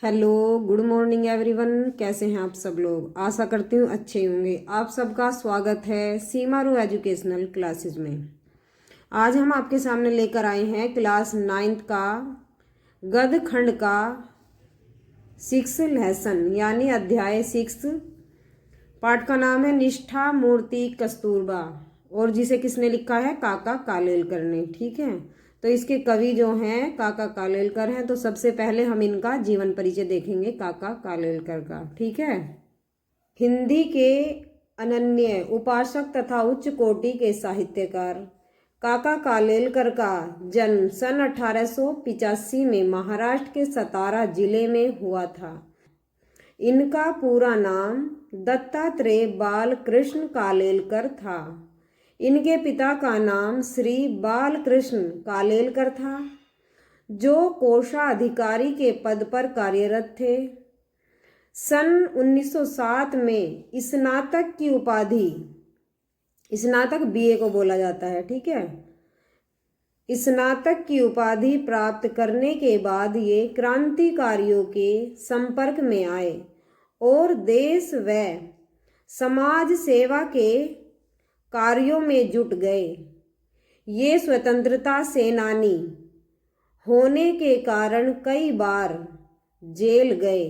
Hello, good morning everyone. कैसे हैं आप सब लोग? आशा करती हूँ अच्छे होंगे। आप सबका स्वागत है सीमा रो एजुकेशनल क्लासेस में। आज हम आपके सामने लेकर आए हैं क्लास 9th का गद्य खंड का 6 लेसन यानी अध्याय 6। पाठ का नाम है निष्ठा मूर्ति कस्तूरबा और जिसे किसने लिखा है? काका कालेलकर ने। ठीक है, तो इसके कवि जो हैं काका कालेलकर हैं। तो सबसे पहले हम इनका जीवन परिचय देखेंगे काका कालेलकर का। ठीक है, हिंदी के अनन्य उपासक तथा उच्च कोटि के साहित्यकार काका कालेलकर का जन्म सन 1885 में महाराष्ट्र के सतारा जिले में हुआ था। इनका पूरा नाम दत्तात्रेय बालकृष्ण कालेलकर था। इनके पिता का नाम श्री बालकृष्ण कालेलकर था, जो कोषाधिकारी के पद पर कार्यरत थे। सन 1907 में स्नातक की उपाधि, स्नातक बीए को बोला जाता है, ठीक है, स्नातक की उपाधि प्राप्त करने के बाद ये क्रांतिकारियों के संपर्क में आए और देश व समाज सेवा के कार्यों में जुट गए। ये स्वतंत्रता सेनानी होने के कारण कई बार जेल गए।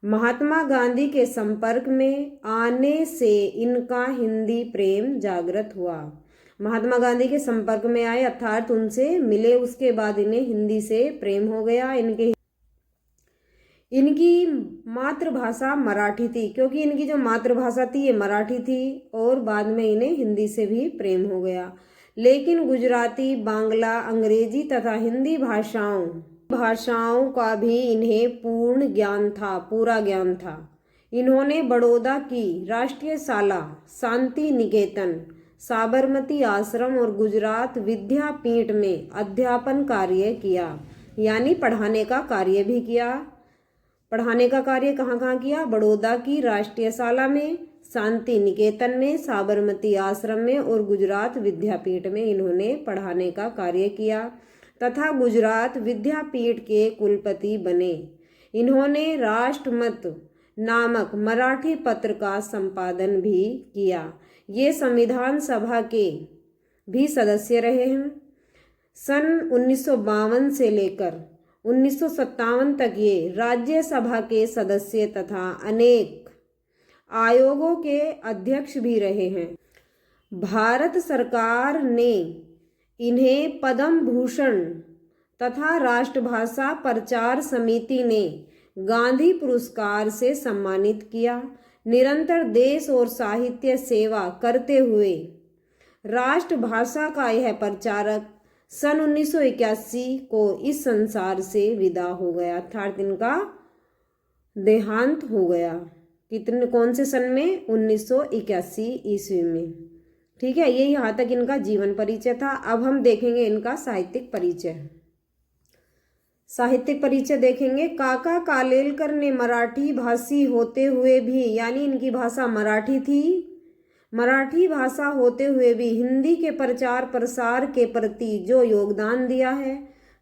महात्मा गांधी के संपर्क में आने से इनका हिंदी प्रेम जागृत हुआ। महात्मा गांधी के संपर्क में आए अर्थात उनसे मिले, उसके बाद इन्हें हिंदी से प्रेम हो गया। इनकी मातृभाषा मराठी थी, क्योंकि इनकी जो मातृभाषा थी ये मराठी थी, और बाद में इन्हें हिंदी से भी प्रेम हो गया। लेकिन गुजराती, बांग्ला, अंग्रेजी तथा हिंदी भाषाओं का भी इन्हें पूर्ण ज्ञान था, पूरा ज्ञान था। इन्होंने बड़ौदा की राष्ट्रीय शाला, शांति निकेतन, साबरमती आश्रम और गुजरात विद्यापीठ में अध्यापन कार्य किया, यानी पढ़ाने का कार्य भी किया। पढ़ाने का कार्य कहाँ कहाँ किया? बड़ौदा की राष्ट्रीय शाला में, शांति निकेतन में, साबरमती आश्रम में और गुजरात विद्यापीठ में इन्होंने पढ़ाने का कार्य किया तथा गुजरात विद्यापीठ के कुलपति बने। इन्होंने राष्ट्रमत नामक मराठी पत्र का संपादन भी किया। ये संविधान सभा के भी सदस्य रहे हैं। सन 1952 से लेकर 1957 तक ये राज्यसभा के सदस्य तथा अनेक आयोगों के अध्यक्ष भी रहे हैं। भारत सरकार ने इन्हें पद्म भूषण तथा राष्ट्रभाषा प्रचार समिति ने गांधी पुरस्कार से सम्मानित किया। निरंतर देश और साहित्य सेवा करते हुए राष्ट्रभाषा का यह प्रचारक सन 1981 को इस संसार से विदा हो गया, अर्थात इनका देहांत हो गया। कौन से सन में? 1981 ईस्वी में। ठीक है, ये यहाँ तक इनका जीवन परिचय था। अब हम देखेंगे इनका साहित्यिक परिचय। साहित्यिक परिचय देखेंगे। काका कालेलकर ने मराठी भाषी होते हुए भी, यानी इनकी भाषा मराठी थी, मराठी भाषा होते हुए भी हिंदी के प्रचार प्रसार के प्रति जो योगदान दिया है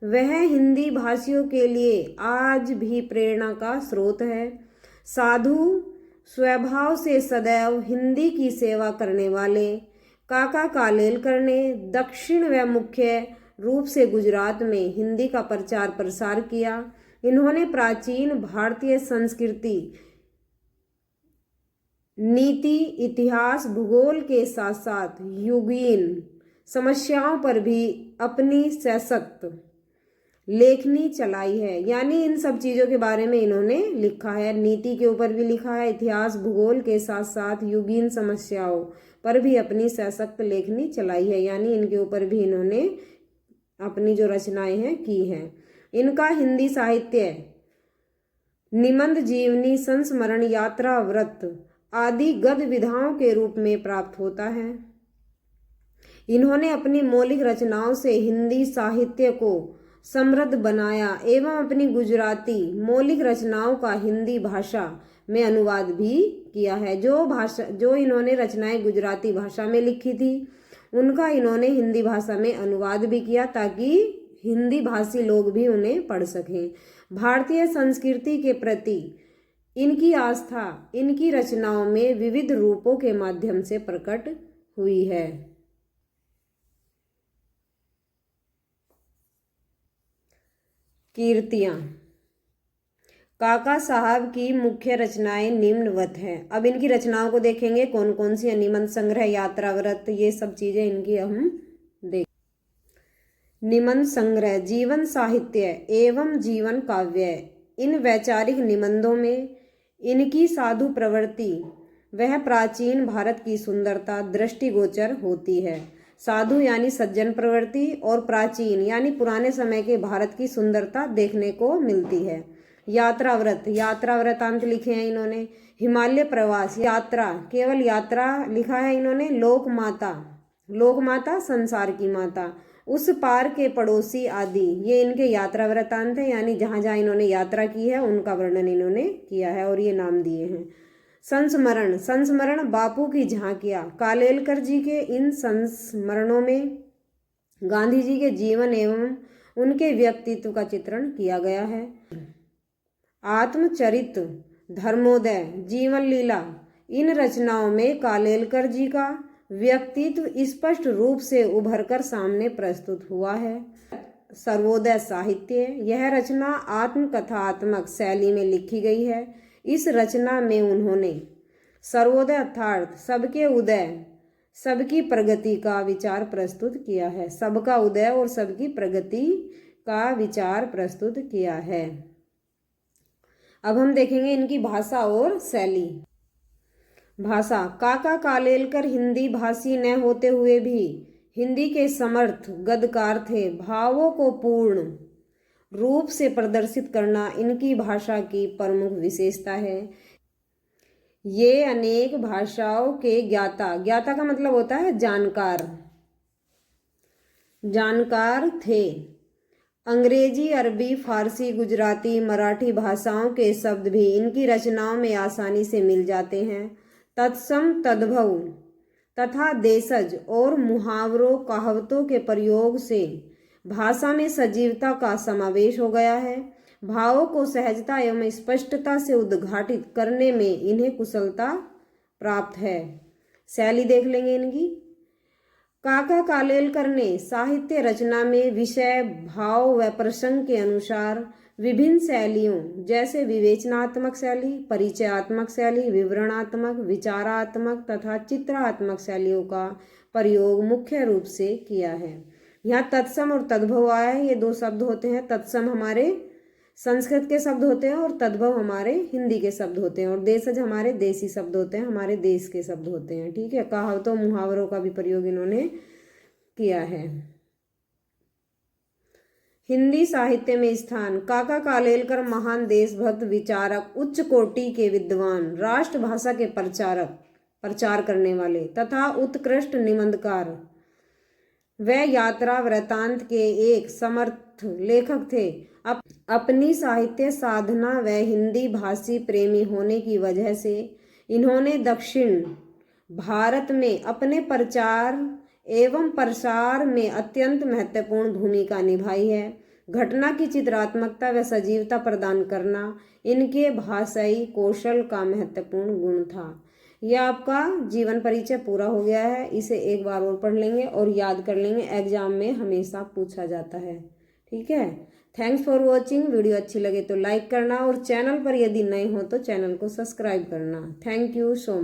वह हिंदी भाषियों के लिए आज भी प्रेरणा का स्रोत है। साधु स्वभाव से सदैव हिंदी की सेवा करने वाले काका कालेलकर ने दक्षिण व मुख्य रूप से गुजरात में हिंदी का प्रचार प्रसार किया। इन्होंने प्राचीन भारतीय संस्कृति, नीति, इतिहास, भूगोल के साथ साथ युगीन समस्याओं पर भी अपनी सशक्त लेखनी चलाई है, यानी इन सब चीज़ों के बारे में इन्होंने लिखा है। नीति के ऊपर भी लिखा है, इतिहास, भूगोल के साथ साथ युगीन समस्याओं पर भी अपनी सशक्त लेखनी चलाई है, यानी इनके ऊपर भी इन्होंने अपनी जो रचनाएं हैं की हैं। इनका हिंदी साहित्य निबंध, जीवनी, संस्मरण, यात्रा, व्रत आदि गद्य विधाओं के रूप में प्राप्त होता है। इन्होंने अपनी मौलिक रचनाओं से हिंदी साहित्य को समृद्ध बनाया एवं अपनी गुजराती मौलिक रचनाओं का हिंदी भाषा में अनुवाद भी किया है। जो इन्होंने रचनाएं गुजराती भाषा में लिखी थी उनका इन्होंने हिंदी भाषा में अनुवाद भी किया ताकि हिंदी भाषी लोग भी उन्हें पढ़ सकें। भारतीय संस्कृति के प्रति इनकी आस्था इनकी रचनाओं में विविध रूपों के माध्यम से प्रकट हुई है। कीर्तियां। काका साहब की मुख्य रचनाएं निम्नवत हैं। अब इनकी रचनाओं को देखेंगे, कौन कौन सी, निबंध संग्रह, यात्रा व्रत, ये सब चीजें इनकी हम देख। निबंध संग्रह जीवन साहित्य एवं जीवन काव्य। इन वैचारिक निबंधों में इनकी साधु प्रवृत्ति वह प्राचीन भारत की सुंदरता दृष्टिगोचर होती है। साधु यानी सज्जन प्रवृत्ति और प्राचीन यानी पुराने समय के भारत की सुंदरता देखने को मिलती है। यात्रा वृतांत लिखे हैं इन्होंने। हिमालय प्रवास, यात्रा, केवल यात्रा लिखा है इन्होंने। लोकमाता संसार की माता, उस पार के पड़ोसी आदि, ये इनके यात्रा वृतांत है, यानी जहाँ जहाँ इन्होंने यात्रा की है उनका वर्णन इन्होंने किया है और ये नाम दिए हैं। संस्मरण बापू की झांकियाँ। कालेलकर जी के इन संस्मरणों में गांधी जी के जीवन एवं उनके व्यक्तित्व का चित्रण किया गया है। आत्मचरित, धर्मोदय, जीवन लीला, इन रचनाओं में कालेलकर जी का व्यक्तित्व स्पष्ट रूप से उभरकर सामने प्रस्तुत हुआ है। सर्वोदय साहित्य, यह रचना आत्मकथात्मक शैली में लिखी गई है। इस रचना में उन्होंने सर्वोदय अर्थात सबके उदय, सबकी प्रगति का विचार प्रस्तुत किया है। सबका उदय और सबकी प्रगति का विचार प्रस्तुत किया है। अब हम देखेंगे इनकी भाषा और शैली। भाषा। काका कालेलकर हिंदी भाषी न होते हुए भी हिंदी के समर्थ गद्यकार थे। भावों को पूर्ण रूप से प्रदर्शित करना इनकी भाषा की प्रमुख विशेषता है। ये अनेक भाषाओं के ज्ञाता का मतलब होता है जानकार थे। अंग्रेजी, अरबी, फारसी, गुजराती, मराठी भाषाओं के शब्द भी इनकी रचनाओं में आसानी से मिल जाते हैं। तत्सम, तद्भव तथा देशज और मुहावरों, कहावतों के प्रयोग से भाषा में सजीवता का समावेश हो गया है। भावों को सहजता एवं स्पष्टता से उद्घाटित करने में इन्हें कुशलता प्राप्त है। शैली देख लेंगे इनकी। काका कालेलकर ने साहित्य रचना में विषय, भाव व प्रसंग के अनुसार विभिन्न शैलियों जैसे विवेचनात्मक शैली, परिचयात्मक शैली, विवरणात्मक, विचारात्मक तथा चित्रात्मक शैलियों का प्रयोग मुख्य रूप से किया है। यहाँ तत्सम और तद्भव आया है, ये दो शब्द होते हैं। तत्सम हमारे संस्कृत के शब्द होते हैं और तद्भव हमारे हिंदी के शब्द होते हैं, और देशज हमारे देसी शब्द होते हैं, हमारे देश के शब्द होते हैं। ठीक है। कहावतों मुहावरों का भी प्रयोग इन्होंने किया है। हिंदी साहित्य में स्थान। काका कालेलकर महान देशभक्त, विचारक, उच्च कोटि के विद्वान, राष्ट्रभाषा के प्रचार करने वाले तथा उत्कृष्ट निबंधकार व यात्रा वृतांत के एक समर्थ लेखक थे। अपनी साहित्य साधना व हिंदी भाषी प्रेमी होने की वजह से इन्होंने दक्षिण भारत में अपने प्रचार एवं प्रसार में अत्यंत महत्वपूर्ण भूमिका निभाई है। घटना की चित्रात्मकता व सजीवता प्रदान करना इनके भाषाई कौशल का महत्वपूर्ण गुण था। यह आपका जीवन परिचय पूरा हो गया है। इसे एक बार और पढ़ लेंगे और याद कर लेंगे, एग्जाम में हमेशा पूछा जाता है। ठीक है। Thanks for watching. वीडियो अच्छी लगे तो लाइक करना और चैनल पर यदि नए हो तो चैनल को सब्सक्राइब करना। Thank you so much.